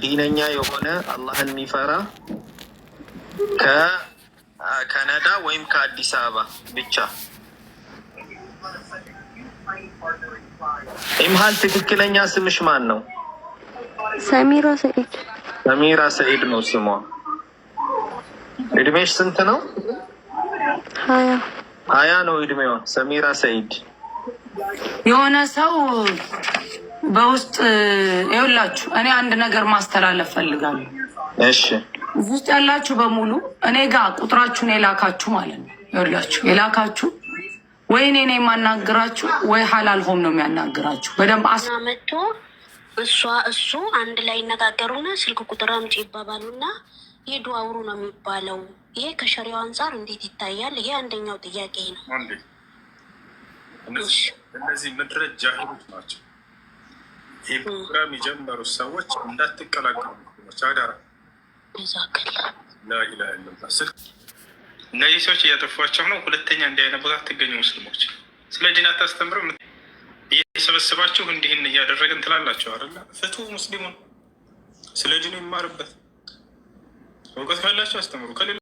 ዲነኛ የሆነ አላህን የሚፈራ ከካናዳ ወይም ከአዲስ አበባ ብቻ። ኢምሃል ትክክለኛ ስምሽ ማን ነው? ሰሚራ ሰኢድ። ሰሚራ ሰኢድ ነው ስሟ። እድሜሽ ስንት ነው? 20 ነው እድሜዋ። ሰሚራ ሰኢድ የሆነ ሰው በውስጥ ይኸውላችሁ፣ እኔ አንድ ነገር ማስተላለፍ ፈልጋለሁ። እሺ፣ ውስጥ ያላችሁ በሙሉ እኔ ጋር ቁጥራችሁን የላካችሁ ማለት ነው። ይኸውላችሁ የላካችሁ ወይ እኔ ነኝ የማናግራችሁ ወይ ሐላል ሆም ነው የሚያናግራችሁ። በደንብ መጥቶ እሱ አንድ ላይ ይነጋገሩና ስልክ ቁጥር አምጪ ይባባሉና ሄዱ አውሩ ነው የሚባለው። ይሄ ከሸሪያው አንጻር እንዴት ይታያል? ይሄ አንደኛው ጥያቄ ነው። እነዚህ ምድረ ጃሂሎች ናቸው። ይህ ፕሮግራም የጀመሩ ሰዎች እንዳትቀላቀሉ አዳራ። ላኢላሃ ኢለላህ። እነዚህ ሰዎች እያጠፏቸው ነው። ሁለተኛ እንዲህ አይነት ቦታ ትገኙ ሙስሊሞች ስለ ዲን አታስተምሩ። እየሰበስባችሁ እንዲህን እያደረግን ትላላችሁ አይደለ? ፍቱ ሙስሊሙን፣ ስለ ዲኑ ይማርበት። እውቀት ካላችሁ አስተምሩ። ከሌላ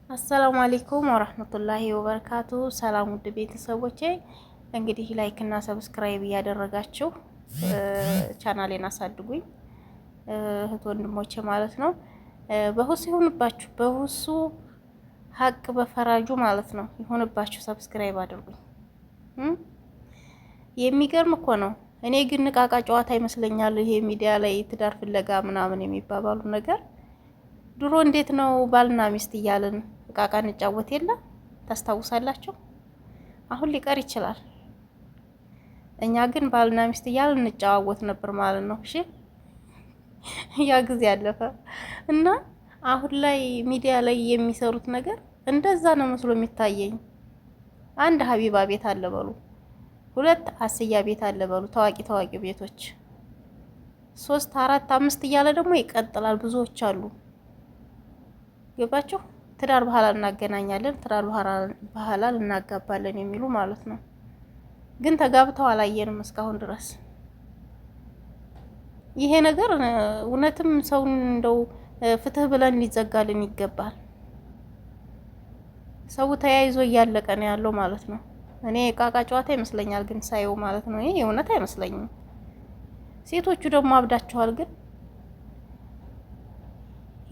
አሰላሙ አለይኩም ወራህመቱላሂ ወበረካቱ። ሰላም ውድ ቤተሰቦቼ፣ እንግዲህ ላይክ እና ሰብስክራይብ እያደረጋችሁ ቻናሌን አሳድጉኝ እህት ወንድሞቼ ማለት ነው። በሁሱ ይሁንባችሁ፣ በሁሱ ሀቅ በፈራጁ ማለት ነው ይሁንባችሁ። ሰብስክራይብ አድርጉኝ። የሚገርም እኮ ነው። እኔ ግን ንቃቃ ጨዋታ ይመስለኛል ይሄ ሚዲያ ላይ ትዳር ፍለጋ ምናምን የሚባባሉ ነገር። ድሮ እንዴት ነው ባልና ሚስት እያልን እቃቃ እንጫወት የለ ታስታውሳላችሁ? አሁን ሊቀር ይችላል። እኛ ግን ባልና ሚስት እያልን እንጫወት ነበር ማለት ነው። እሺ ያ ጊዜ ያለፈ እና አሁን ላይ ሚዲያ ላይ የሚሰሩት ነገር እንደዛ ነው መስሎ የሚታየኝ። አንድ ሀቢባ ቤት አለ በሉ፣ 2 አስያ ቤት አለ በሉ፣ ታዋቂ ቤቶች 3 4 5 እያለ ደግሞ ይቀጥላል። ብዙዎች አሉ። ገባችሁ? ትዳር በኋላ እናገናኛለን፣ ትዳር በኋላ እናጋባለን የሚሉ ማለት ነው። ግን ተጋብተው አላየንም እስካሁን ድረስ። ይሄ ነገር እውነትም ሰውን እንደው ፍትህ ብለን ሊዘጋልን ይገባል። ሰው ተያይዞ እያለቀ ነው ያለው ማለት ነው። እኔ ቃቃ ጨዋታ ይመስለኛል ግን ሳይው ማለት ነው። ይሄ እውነት አይመስለኝም። ሴቶቹ ደግሞ አብዳቸዋል። ግን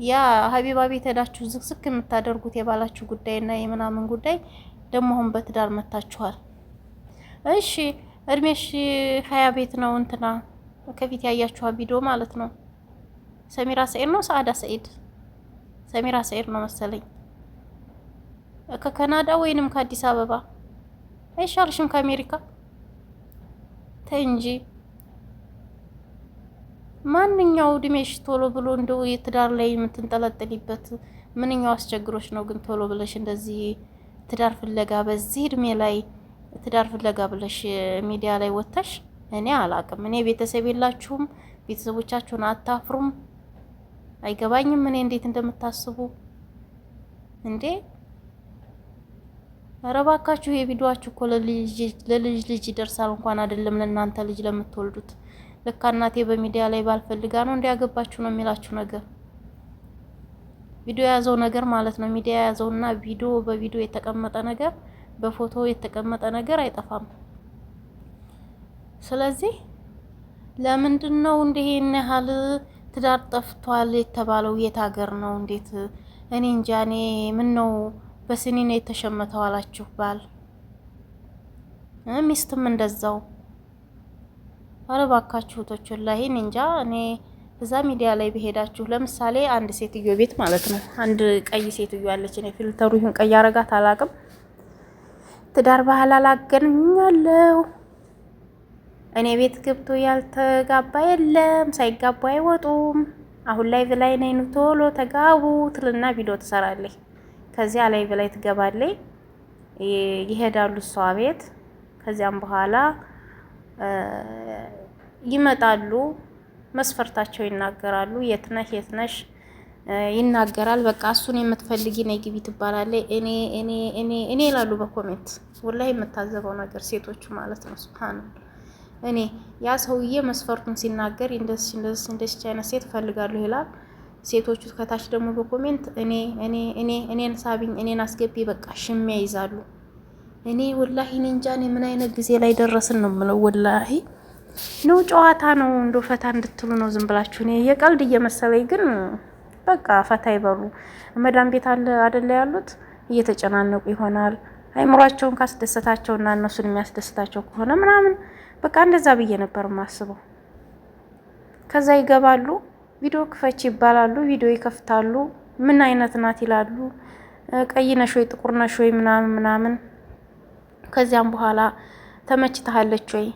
ያ ሀቢባ ቤት ሄዳችሁ ዝቅዝቅ የምታደርጉት የባላችሁ ጉዳይና የምናምን ጉዳይ ደግሞ አሁን በትዳር መታችኋል። እሺ እድሜሽ 20 ቤት ነው እንትና ከፊት ያያችኋ ቪዲዮ ማለት ነው። ሰሚራ ሰኢድ ነው ሰዓዳ ሰኢድ? ሰሚራ ሰኢድ ነው መሰለኝ። ከካናዳ ወይንም ከአዲስ አበባ አይሻልሽም? ከአሜሪካ ተይ እንጂ። ማንኛው እድሜሽ ቶሎ ብሎ እንደው የትዳር ላይ የምትንጠለጥሊበት ምንኛው አስቸግሮች ነው? ግን ቶሎ ብለሽ እንደዚህ ትዳር ፍለጋ በዚህ እድሜ ላይ ትዳር ፍለጋ ብለሽ ሚዲያ ላይ ወጥተሽ፣ እኔ አላቅም። እኔ ቤተሰብ የላችሁም? ቤተሰቦቻችሁን አታፍሩም? አይገባኝም እኔ እንዴት እንደምታስቡ እንዴ። ኧረ እባካችሁ የቪዲዮአችሁ እኮ ለልጅ ልጅ ይደርሳል። እንኳን አይደለም ለእናንተ ልጅ ለምትወልዱት። ለካ እናቴ በሚዲያ ላይ ባልፈልጋ ነው እንዲያገባችሁ ነው የሚላችሁ ነገር። ቪዲዮ የያዘው ነገር ማለት ነው። ሚዲያ የያዘውና ቪዲዮ በቪዲዮ የተቀመጠ ነገር በፎቶ የተቀመጠ ነገር አይጠፋም። ስለዚህ ለምንድን ነው እንደሄን ያህል ትዳር ጠፍቷል የተባለው? የት ሀገር ነው? እንዴት? እኔ እንጃ። እኔ ምን ነው በስኒ ነው የተሸመተው አላችሁ ባል ሚስትም እንደዛው። ኧረ እባካችሁ ወላሂ እኔ እንጃ። እኔ እዛ ሚዲያ ላይ በሄዳችሁ ለምሳሌ አንድ ሴትዮ ቤት ማለት ነው፣ አንድ ቀይ ሴትዮ አለች። እኔ ፊልተሩ ይሁን ቀይ አረጋት አላቅም። ትዳር ባህል አላገናኛለሁ እኔ ቤት ገብቶ ያልተጋባ የለም፣ ሳይጋቡ አይወጡም። አሁን ላይ ብላይ ነኝ ቶሎ ተጋቡ ትልና ቪዲዮ ትሰራለች። ከዚያ ላይ ብላይ ትገባለች፣ ይሄዳሉ እሷ ቤት። ከዚያም በኋላ ይመጣሉ፣ መስፈርታቸው ይናገራሉ። የትነሽ ይናገራል። በቃ እሱን የምትፈልጊ ነይ ግቢ ትባላለች። እኔ ይላሉ በኮሜንት። ወላሂ የምታዘበው ነገር ሴቶቹ ማለት ነው። ሱብሃንአላህ እኔ ያ ሰውዬ መስፈርቱን ሲናገር እንደዚህ አይነት ሴት እፈልጋለሁ ይላል። ሴቶቹ ከታች ደግሞ በኮሜንት እኔን ሳቢኝ፣ እኔን አስገቢ፣ በቃ ሽሚያ ይዛሉ። እኔ ወላሂ እኔ እንጃ እኔ ምን አይነት ጊዜ ላይ ደረስን ነው የምለው። ወላሂ ነው ጨዋታ ነው እንደው ፈታ እንድትሉ ነው ዝም ብላችሁ። እኔ የቀልድ እየመሰለኝ ግን በቃ ፈታ ይበሉ። መዳም ቤት አለ አይደለ ያሉት እየተጨናነቁ ይሆናል። አይምሯቸውን ካስደሰታቸውና እነሱን የሚያስደስታቸው ከሆነ ምናምን በቃ እንደዛ ብዬ ነበር ማስበው። ከዛ ይገባሉ፣ ቪዲዮ ክፈች ይባላሉ፣ ቪዲዮ ይከፍታሉ። ምን አይነት ናት ይላሉ። ቀይ ነሽ ወይ ጥቁር ነሽ ወይ ምናምን። ከዚያም በኋላ ተመችተሃለች ወይ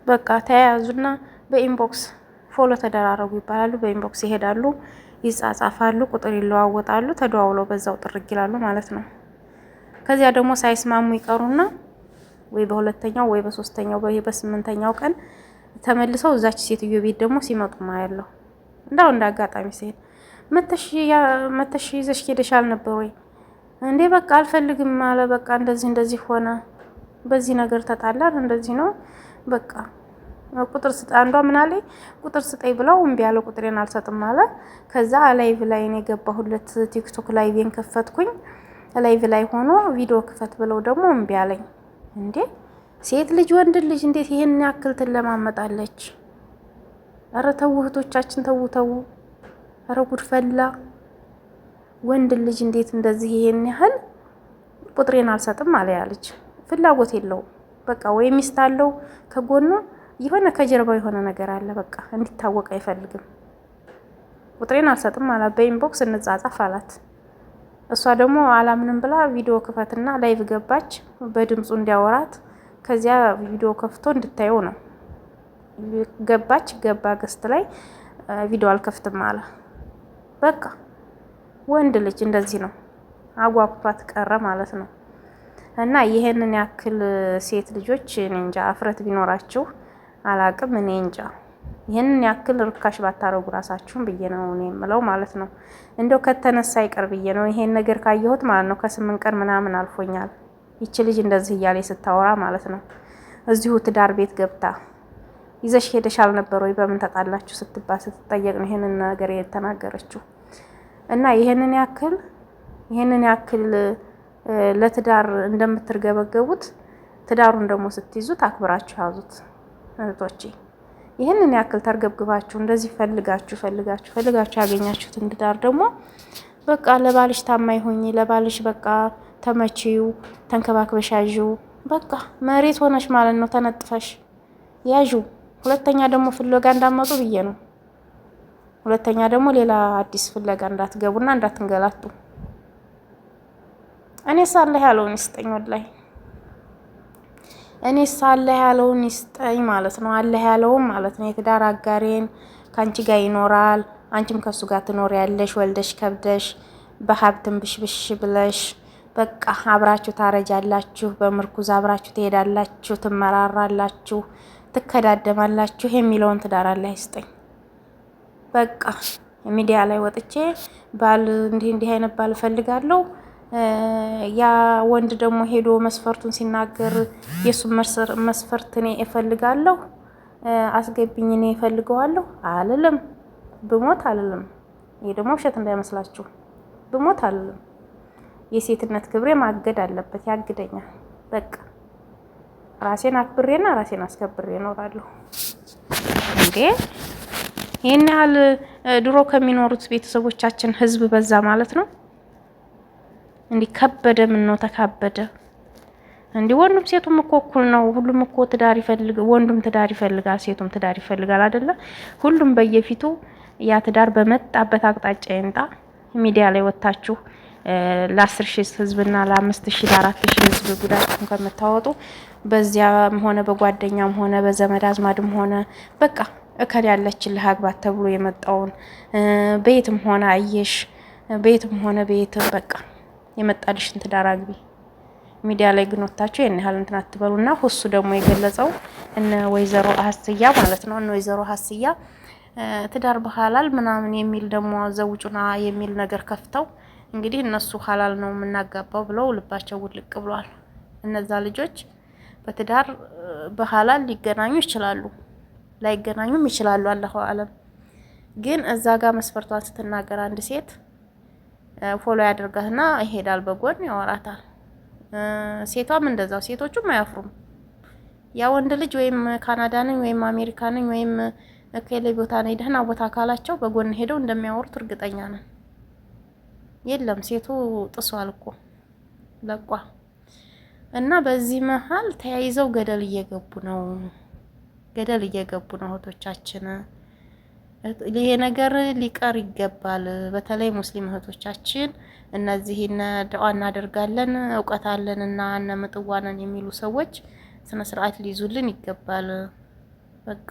በቃ ተያያዙና በኢንቦክስ ፎሎ ተደራረጉ ይባላሉ። በኢንቦክስ ይሄዳሉ፣ ይጻጻፋሉ፣ ቁጥር ይለዋወጣሉ። ተደዋውለው በዛው ጥርግ ይላሉ ማለት ነው። ከዚያ ደግሞ ሳይስማሙ ይቀሩና ወይ በሁለተኛው ወይ በሶስተኛው ወይ በስምንተኛው ቀን ተመልሰው እዛች ሴትዮ ቤት ደግሞ ሲመጡ ማያለው። እንዳው እንዳጋጣሚ ሲሄድ መተሽ ይዘሽ ሄደሻል ነበር ወይ እንዴ? በቃ አልፈልግም አለ። በቃ እንደዚህ ሆነ፣ በዚህ ነገር ተጣላን፣ እንደዚህ ነው በቃ ቁጥር ስጥ። አንዷ ምን አለኝ ቁጥር ስጠኝ ብለው እምቢ አለ። ቁጥሬን አልሰጥም አለ። ከዛ ላይቭ ላይ ነው የገባሁለት። ቲክቶክ ላይቭን ከፈትኩኝ። ላይቭ ላይ ሆኖ ቪዲዮ ክፈት ብለው ደግሞ እምቢ አለኝ። እንዴ ሴት ልጅ ወንድ ልጅ እንዴት ይሄን ያክል ትለማመጣለች? አረ ተው እህቶቻችን ተው። አረ ጉድ ፈላ። ወንድ ልጅ እንዴት እንደዚህ ይሄን ያህል ቁጥሬን አልሰጥም አለ ያለች። ፍላጎት የለውም በቃ ወይ ሚስት አለው ከጎኑ የሆነ ከጀርባው የሆነ ነገር አለ። በቃ እንዲታወቅ አይፈልግም። ቁጥሬን አልሰጥም አለ። በኢንቦክስ እንጻጻፍ አላት። እሷ ደግሞ አላምንም ብላ ቪዲዮ ክፈትና ላይቭ ገባች፣ በድምጹ እንዲያወራት። ከዚያ ቪዲዮ ከፍቶ እንድታየው ነው ገባ ገስት ላይ ቪዲዮ አልከፍትም አለ። በቃ ወንድ ልጅ እንደዚህ ነው፣ አጓጉቷት ቀረ ማለት ነው። እና ይሄንን ያክል ሴት ልጆች እኔ እንጃ አፍረት ቢኖራችሁ አላቅም። እኔ እንጃ ይሄንን ያክል ርካሽ ባታረጉ ራሳችሁን ብዬ ነው እኔ የምለው ማለት ነው። እንደው ከተነሳ ይቀር ብዬ ነው ይሄን ነገር ካየሁት ማለት ነው። ከ8 ቀን ምናምን አልፎኛል ይቺ ልጅ እንደዚህ እያለ ስታወራ ማለት ነው። እዚሁ ትዳር ቤት ገብታ ይዘሽ ሄደሻል ነበር ወይ በምን ተጣላችሁ ስትጠየቅ ነው ይሄንን ነገር የተናገረችው። እና ይሄንን ያክል ለትዳር እንደምትርገበገቡት ትዳሩን ደግሞ ስትይዙት አክብራችሁ ያዙት እህቶቼ። ይሄንን ያክል ተርገብግባችሁ እንደዚህ ፈልጋችሁ ያገኛችሁትን ትዳር ደግሞ በቃ ለባልሽ ታማኝ ሆኚ፣ ለባልሽ በቃ ተመቺው፣ ተንከባክበሽ ያዢው። በቃ መሬት ሆነሽ ማለት ነው ተነጥፈሽ ያዢው። ሁለተኛ ደግሞ ፍለጋ እንዳመጡ ብዬ ነው። ሁለተኛ ደግሞ ሌላ አዲስ ፍለጋ እንዳትገቡና እንዳትንገላቱ። እኔ ሳለ ያለውን ይስጠኝ ወላሂ። እኔ ሳለ ያለውን ይስጠኝ ማለት ነው። አለ ያለውን ማለት ነው። የትዳር አጋሬን ካንቺ ጋር ይኖራል፣ አንቺም ከሱ ጋር ትኖሪያለሽ፣ ወልደሽ ከብደሽ በሀብትም ብሽብሽ ብለሽ በቃ አብራችሁ ታረጃላችሁ፣ በምርኩዝ አብራችሁ ትሄዳላችሁ፣ ትመራራላችሁ፣ ትከዳደማላችሁ የሚለውን ትዳር አለ ይስጠኝ። በቃ ሚዲያ ላይ ወጥቼ ባል እንዲህ አይነት ባል እፈልጋለሁ፣ ያ ወንድ ደግሞ ሄዶ መስፈርቱን ሲናገር የሱን መስፈርት እኔ እፈልጋለሁ፣ አስገብኝ እኔ እፈልገዋለሁ አልልም። ብሞት አልልም። ይሄ ደግሞ ውሸት እንዳይመስላችሁ። ብሞት አልልም። የሴትነት ክብሬ ማገድ አለበት፣ ያግደኛል። በቃ ራሴን አክብሬና ራሴን አስከብሬ እኖራለሁ። እንዴ ይሄን ያህል ድሮ ከሚኖሩት ቤተሰቦቻችን ህዝብ በዛ ማለት ነው። እንዲህ ከበደ፣ ምን ነው ተካበደ? እንዲህ ወንዱም ሴቱም እኮ እኩል ነው። ሁሉም እኮ ትዳር ይፈልጋል። ወንዱም ትዳር ይፈልጋል፣ ሴቱም ትዳር ይፈልጋል አይደለ? ሁሉም በየፊቱ ያ ትዳር በመጣበት አቅጣጫ ይንጣ። ሚዲያ ላይ ወጣችሁ ለ10,000 ህዝብና ለ5,000 ለ4,000 ህዝብ ጉዳችሁን ከምታወጡ በዚያም ሆነ በጓደኛም ሆነ በዘመድ አዝማድም ሆነ በቃ እከል ያለችልህ አግባት ተብሎ የመጣውን ቤትም ሆነ አየሽ ቤትም ሆነ ቤትም በቃ የመጣልሽን ትዳር አግቢ። ሚዲያ ላይ ግን ወጣችሁ የኔ ሀል እንትን አትበሉና ሁሱ ደግሞ የገለጸው እነ ወይዘሮ ሀስያ ማለት ነው። እነ ወይዘሮ ሀስያ ትዳር በሐላል ምናምን የሚል ደግሞ ዘውጩና የሚል ነገር ከፍተው እንግዲህ እነሱ ሐላል ነው የምናጋባው ብለው ልባቸው ውልቅ ብሏል። እነዛ ልጆች በትዳር በሐላል ሊገናኙ ይችላሉ፣ ላይገናኙም ይችላሉ። አላሁ አለም። ግን እዛ ጋር መስፈርቷን ስትናገር አንድ ሴት ፎሎ ያደርጋትና ይሄዳል፣ በጎን ያወራታል። ሴቷም እንደዛው፣ ሴቶቹም አያፍሩም። ያ ወንድ ልጅ ወይም ካናዳ ነኝ ወይም አሜሪካ ነኝ ወይም ከሌላ ቦታ ነኝ ደህና ቦታ ካላቸው በጎን ሄደው እንደሚያወሩት እርግጠኛ ነን። የለም ሴቱ ጥሷል እኮ ለቋ እና በዚህ መሀል ተያይዘው ገደል እየገቡ ነው እህቶቻችን። ይሄ ነገር ሊቀር ይገባል። በተለይ ሙስሊም እህቶቻችን እነዚህን ዱዓ እናደርጋለን እውቀት አለን እና እነ ምጥዋነን የሚሉ ሰዎች ስነ ስርዓት ሊይዙልን ይገባል። በቃ